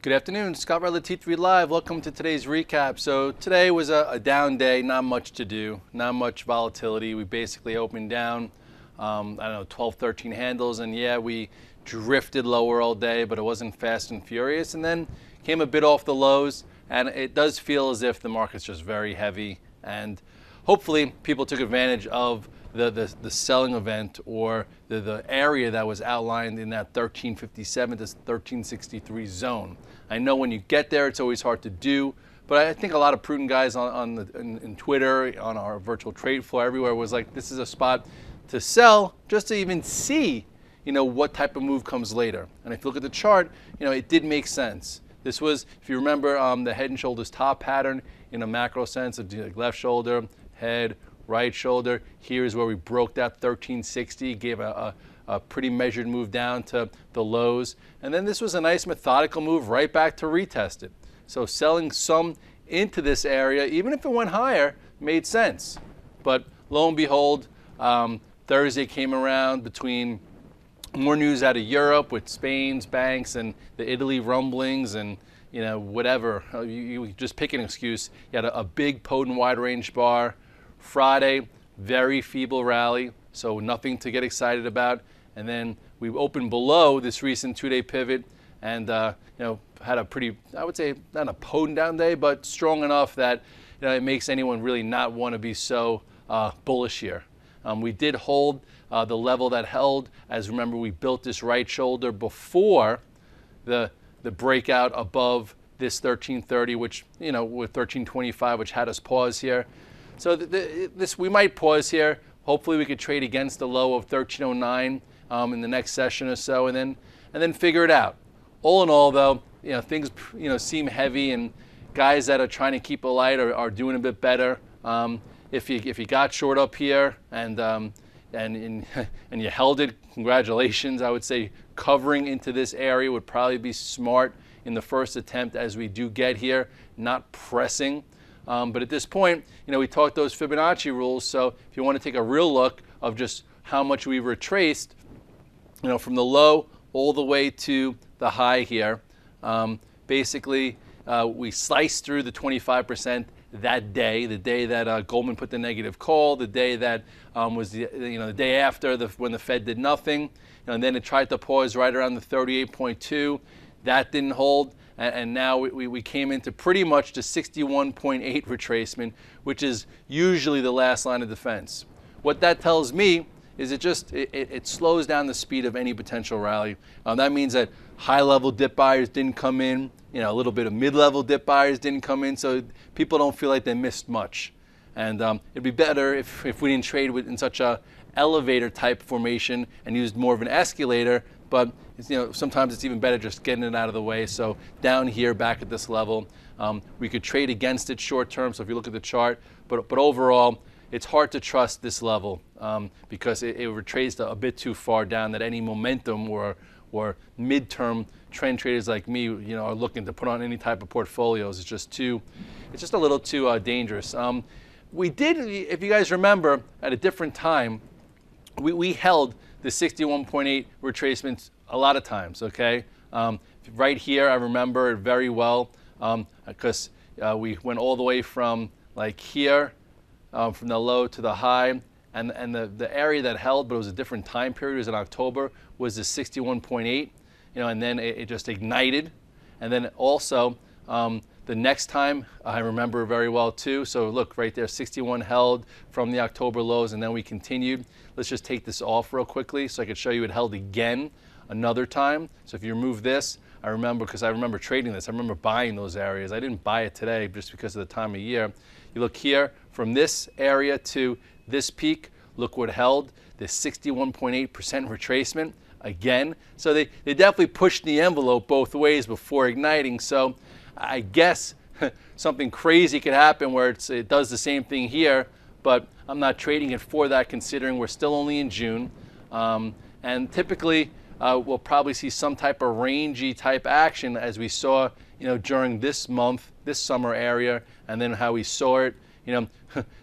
Good afternoon, Scott Redler, T3 Live. Welcome to today's recap. So today was a down day, not much to do, not much volatility. We basically opened down, I don't know, 12, 13 handles, and yeah, we drifted lower all day, but it wasn't fast and furious, and then came a bit off the lows, and it does feel as if the market's just very heavy, and hopefully people took advantage of the selling event or the area that was outlined in that 1357 to 1363 zone. I know when you get there, it's always hard to do, but I think a lot of prudent guys in Twitter, on our virtual trade floor, everywhere was like, this is a spot to sell just to even see, what type of move comes later. And if you look at the chart, it did make sense. This was, if you remember, the head and shoulders top pattern in a macro sense of like left shoulder, head, right shoulder. Here is where we broke that 1360, gave a pretty measured move down to the lows. And then this was a nice methodical move right back to retest it. So selling some into this area, even if it went higher, made sense. But lo and behold, Thursday came around between more news out of Europe with Spain's banks and the Italy rumblings and whatever. You just pick an excuse. You had a big potent wide range bar. Friday, very feeble rally, so nothing to get excited about. And then we opened below this recent two-day pivot and had a pretty, I would say, not a potent down day, but strong enough that it makes anyone really not want to be so bullish here. We did hold the level that held, as remember we built this right shoulder before the breakout above this 1330, which with 1325, which had us pause here. So this we might pause here. Hopefully we could trade against the low of 1309 in the next session or so, and then figure it out. All in all, though, things seem heavy, and guys that are trying to keep a light are doing a bit better. If you got short up here and you held it, congratulations. I would say covering into this area would probably be smart in the first attempt as we do get here, not pressing. But at this point, we talked those Fibonacci rules. So if you want to take a real look of just how much we retraced, from the low all the way to the high here, basically we sliced through the 25% that day, the day that Goldman put the negative call, the day that was the day after when the Fed did nothing, and then it tried to pause right around the 38.2. That didn't hold. And now we came into pretty much the 61.8 retracement, which is usually the last line of defense. What that tells me is it slows down the speed of any potential rally. That means that high-level dip buyers didn't come in, a little bit of mid-level dip buyers didn't come in, so people don't feel like they missed much. And it'd be better if we didn't trade in such a elevator type formation and used more of an escalator, but sometimes it's even better just getting it out of the way. So down here, back at this level, we could trade against it short term. So if you look at the chart, but overall, it's hard to trust this level because it retraced a bit too far down that any momentum or midterm trend traders like me, are looking to put on any type of portfolios. It's just a little too dangerous. We did, if you guys remember, at a different time, we held the 61.8 retracements a lot of times, okay? Right here, I remember it very well because we went all the way from like here, from the low to the high, and the area that held, but it was a different time period, it was in October, was the 61.8, and then it just ignited. And then also, the next time, I remember very well too. So look right there, 61 held from the October lows, and then we continued. Let's just take this off real quickly so I could show you it held again another time. So if you remove this, I remember, because I remember trading this, I remember buying those areas. I didn't buy it today just because of the time of year. You look here, from this area to this peak, look what held, the 61.8% retracement again. So they definitely pushed the envelope both ways before igniting. So I guess something crazy could happen where it does the same thing here, but I'm not trading it for that considering we're still only in June. And typically we'll probably see some type of rangy type action as we saw during this month, this summer area, and then how we saw it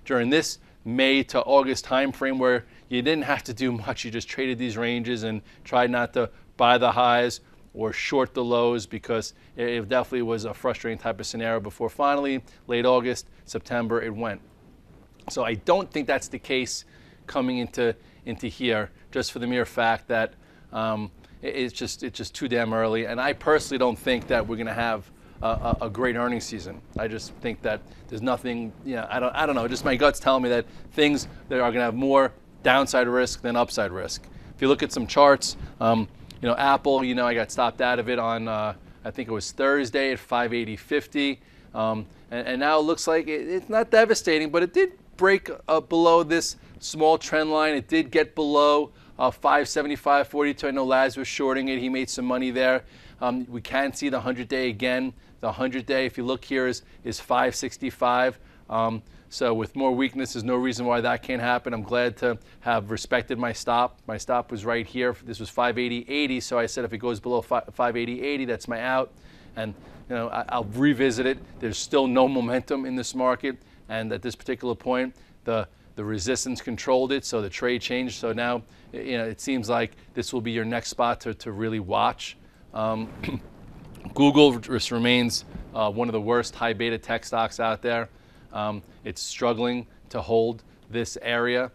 during this May to August time frame where you didn't have to do much. You just traded these ranges and tried not to buy the highs or short the lows, because it definitely was a frustrating type of scenario before finally, late August, September, it went. So I don't think that's the case coming into here, just for the mere fact that it's just too damn early. And I personally don't think that we're going to have a great earnings season. I just think that there's nothing, I don't know, just my gut's telling me that things that are going to have more downside risk than upside risk. If you look at some charts, Apple, I got stopped out of it on, I think it was Thursday at 580.50. And now it looks like it's not devastating, but it did break below this small trend line. It did get below 575.42. I know Laz was shorting it. He made some money there. We can see the 100-day again. The 100-day, if you look here, is 565. So with more weakness, there's no reason why that can't happen. I'm glad to have respected my stop. My stop was right here. This was 580.80. So I said if it goes below 580.80, that's my out. And I'll revisit it. There's still no momentum in this market. And at this particular point, the resistance controlled it, so the trade changed. So now, it seems like this will be your next spot to really watch. Google just remains one of the worst high beta tech stocks out there. It's struggling to hold this area,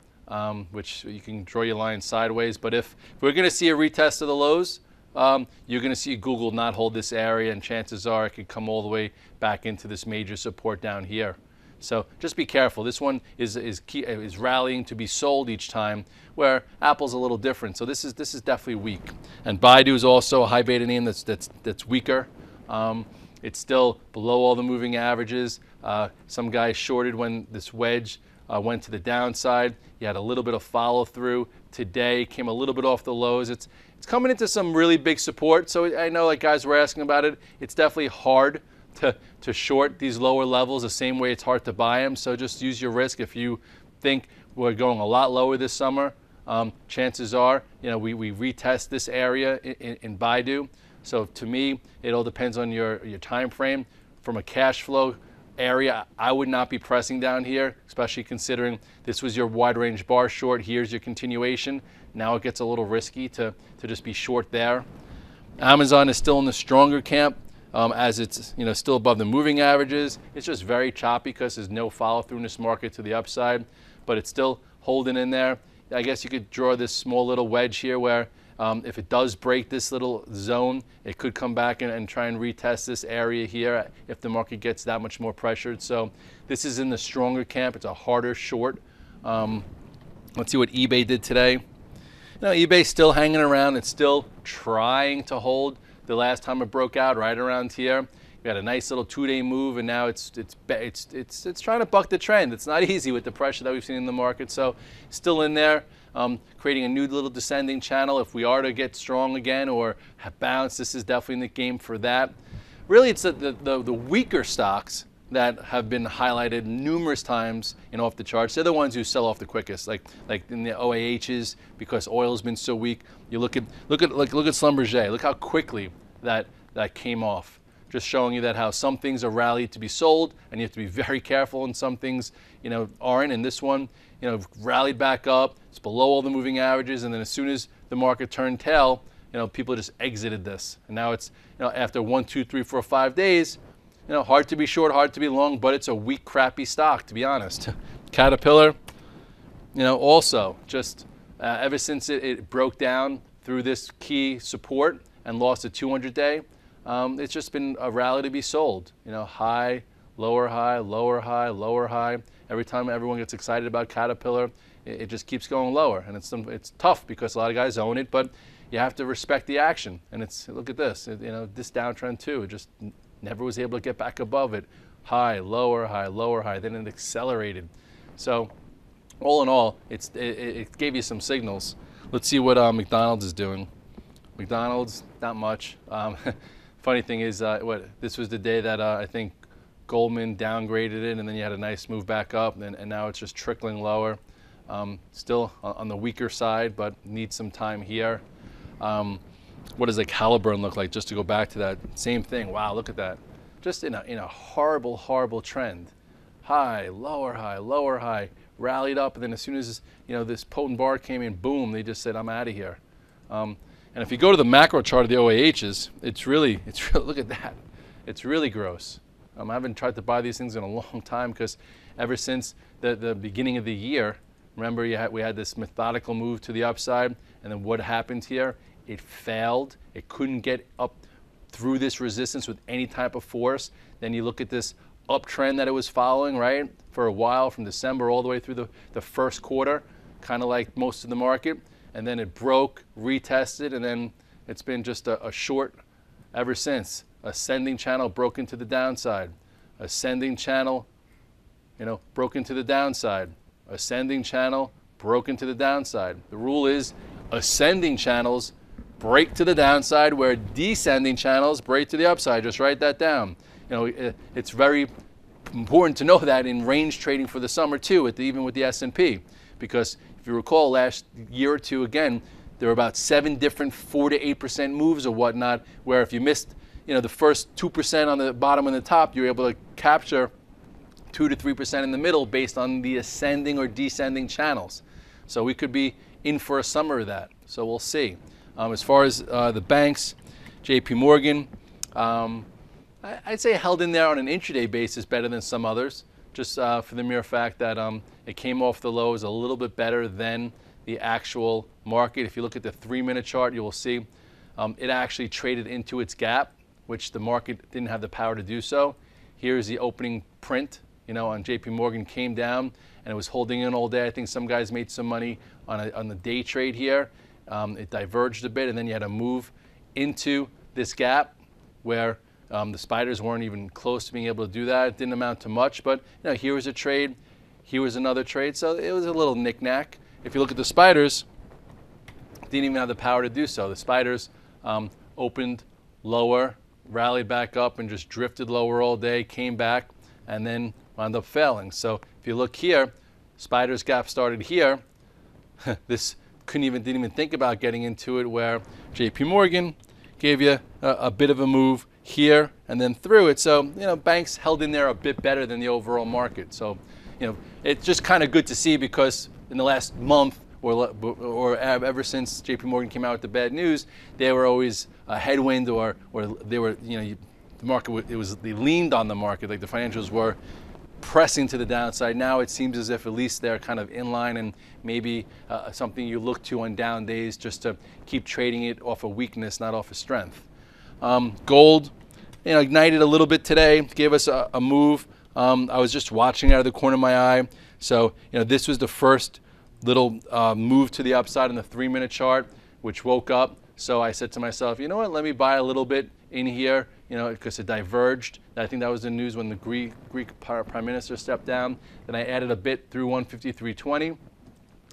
which you can draw your line sideways. But if we're going to see a retest of the lows, you're going to see Google not hold this area, and chances are it could come all the way back into this major support down here. So just be careful. This one is rallying to be sold each time, where Apple's a little different. So this is definitely weak. And Baidu is also a high beta name that's weaker. It's still below all the moving averages. Some guys shorted when this wedge went to the downside. You had a little bit of follow through today. Came a little bit off the lows. It's coming into some really big support. So I know, like guys were asking about it. It's definitely hard to short these lower levels the same way it's hard to buy them. So just use your risk. If you think we're going a lot lower this summer, chances are, we retest this area in Baidu. So to me, it all depends on your time frame. From a cash flow area, I would not be pressing down here, especially considering this was your wide range bar short. Here's your continuation. Now it gets a little risky to just be short there. Amazon is still in the stronger camp. As it's still above the moving averages. It's just very choppy because there's no follow through in this market to the upside, but it's still holding in there. I guess you could draw this small little wedge here where if it does break this little zone, it could come back and try and retest this area here if the market gets that much more pressured. So this is in the stronger camp. It's a harder short. Let's see what eBay did today. eBay's still hanging around. It's still trying to hold. The last time it broke out right around here, we had a nice little 2-day move, and now it's trying to buck the trend. It's not easy with the pressure that we've seen in the market. So still in there, creating a new little descending channel. If we are to get strong again or have bounce, this is definitely in the game for that. Really, it's the weaker stocks that have been highlighted numerous times off the charts. They're the ones who sell off the quickest, like in the OAHs, because oil's been so weak. You look at Schlumberger. Look how quickly that came off. Just showing you that how some things are rallied to be sold, and you have to be very careful, and some things aren't. And this one rallied back up. It's below all the moving averages, and then as soon as the market turned tail, people just exited this. And now it's after 1, 2, 3, 4, 5 days. Hard to be short, hard to be long, but it's a weak, crappy stock, to be honest. Caterpillar, also just ever since it broke down through this key support and lost a 200-day, it's just been a rally to be sold. High, lower high, lower high, lower high. Every time everyone gets excited about Caterpillar, it just keeps going lower, and it's tough because a lot of guys own it, but you have to respect the action. And look at this, this downtrend too. It just never was able to get back above it. High, lower high, lower high. Then it accelerated. So all in all, it gave you some signals. Let's see what McDonald's is doing. McDonald's, not much. Funny thing is, this was the day that I think Goldman downgraded it, and then you had a nice move back up, and now it's just trickling lower. Still on the weaker side, but needs some time here. What does Halliburton look like? Just to go back to that same thing. Wow, look at that. Just in a horrible, horrible trend. High, lower high, lower high, rallied up, and then as soon as this potent bar came in, boom, they just said, I'm out of here. And if you go to the macro chart of the OAHs, it's really look at that. It's really gross. I haven't tried to buy these things in a long time because ever since the beginning of the year, remember we had this methodical move to the upside, and then what happened here? It failed. It couldn't get up through this resistance with any type of force. Then you look at this uptrend that it was following, right, for a while from December all the way through the first quarter, kind of like most of the market. And then it broke, retested, and then it's been just a short ever since. Ascending channel broke into the downside. Ascending channel, broke into the downside. Ascending channel broke into the downside. The rule is ascending channels break to the downside, where descending channels break to the upside. Just write that down. It's very important to know that in range trading for the summer too, even with the S&P, because if you recall last year or two, again, there were about 7 different 4 to 8% moves or whatnot, where if you missed the first 2% on the bottom and the top, you're able to capture 2 to 3% in the middle based on the ascending or descending channels. So we could be in for a summer of that. So we'll see. As far as the banks, JP Morgan, I'd say held in there on an intraday basis better than some others, just for the mere fact that it came off the lows a little bit better than the actual market. If you look at the 3-minute chart, you will see it actually traded into its gap, which the market didn't have the power to do so. Here's the opening print, on JP Morgan, came down and it was holding in all day. I think some guys made some money on the day trade here. It diverged a bit, and then you had a move into this gap where the spiders weren't even close to being able to do that. It didn't amount to much, but here was a trade, here was another trade, so it was a little knick-knack. If you look at the spiders, didn't even have the power to do so. The spiders opened lower, rallied back up, and just drifted lower all day, came back, and then wound up failing. So if you look here, spiders gap started here. This didn't even think about getting into it, where JP Morgan gave you a bit of a move here and then through it. So banks held in there a bit better than the overall market. So it's just kind of good to see, because in the last month or ever since JP Morgan came out with the bad news, they were always a headwind, or they were the market, they leaned on the market, like the financials were pressing to the downside. Now it seems as if at least they're kind of in line, and maybe something you look to on down days just to keep trading it off of weakness, not off of strength. Gold, ignited a little bit today, gave us a move. I was just watching out of the corner of my eye. So this was the first little move to the upside in the 3-minute chart, which woke up. So I said to myself, you know what, let me buy a little bit in here, because it diverged. I think that was the news when the Greek Prime Minister stepped down. Then I added a bit through 153.20,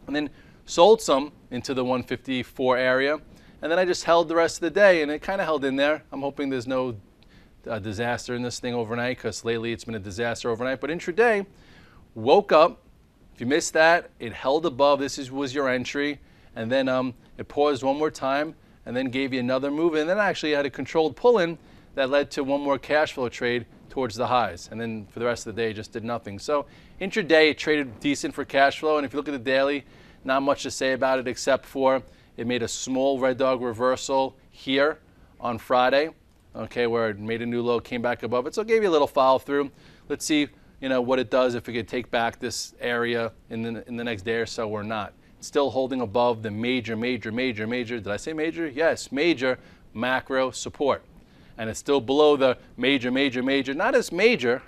and then sold some into the 154 area. And then I just held the rest of the day, and it kind of held in there. I'm hoping there's no disaster in this thing overnight, because lately it's been a disaster overnight. But intraday, woke up. If you missed that, it held above. This was your entry. And then it paused one more time, and then gave you another move. And then actually had a controlled pull-in that led to one more cash flow trade towards the highs. And then for the rest of the day, it just did nothing. So intraday, it traded decent for cash flow. And if you look at the daily, not much to say about it, except for it made a small red dog reversal here on Friday, okay, where it made a new low, came back above it. So it gave you a little follow through. Let's see, what it does, if it could take back this area in the next day or so or not. It's still holding above the major, did I say major? Yes, major macro support. And it's still below the major, not as major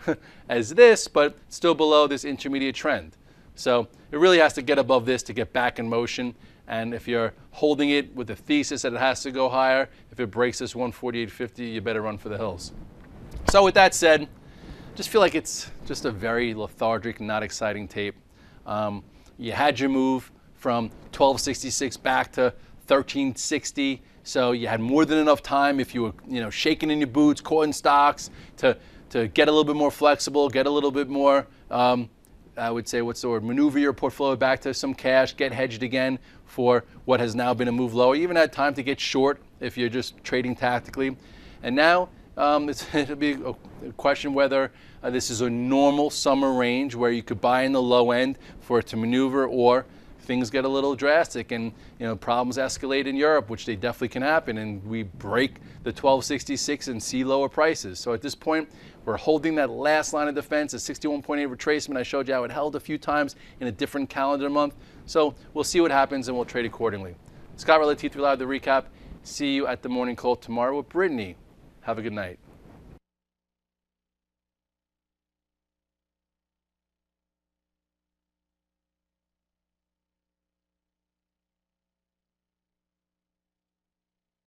as this, but still below this intermediate trend. So it really has to get above this to get back in motion. And if you're holding it with the thesis that it has to go higher, if it breaks this 148.50, you better run for the hills. So with that said, just feel like it's just a very lethargic, not exciting tape. You had your move from 1266 back to 1360. So you had more than enough time, if you were shaking in your boots, caught in stocks, to get a little bit more flexible, get a little bit more, I would say, maneuver your portfolio back to some cash, get hedged again for what has now been a move lower. You even had time to get short if you're just trading tactically. And now it'll be a question whether this is a normal summer range where you could buy in the low end for it to maneuver, or things get a little drastic and problems escalate in Europe, which they definitely can happen, and we break the 1266 and see lower prices. So at this point, we're holding that last line of defense, a 61.8 retracement. I showed you how it held a few times in a different calendar month. So we'll see what happens and we'll trade accordingly. Scott Redler, T3 Live, the recap. See you at the morning call tomorrow with Brittany. Have a good night.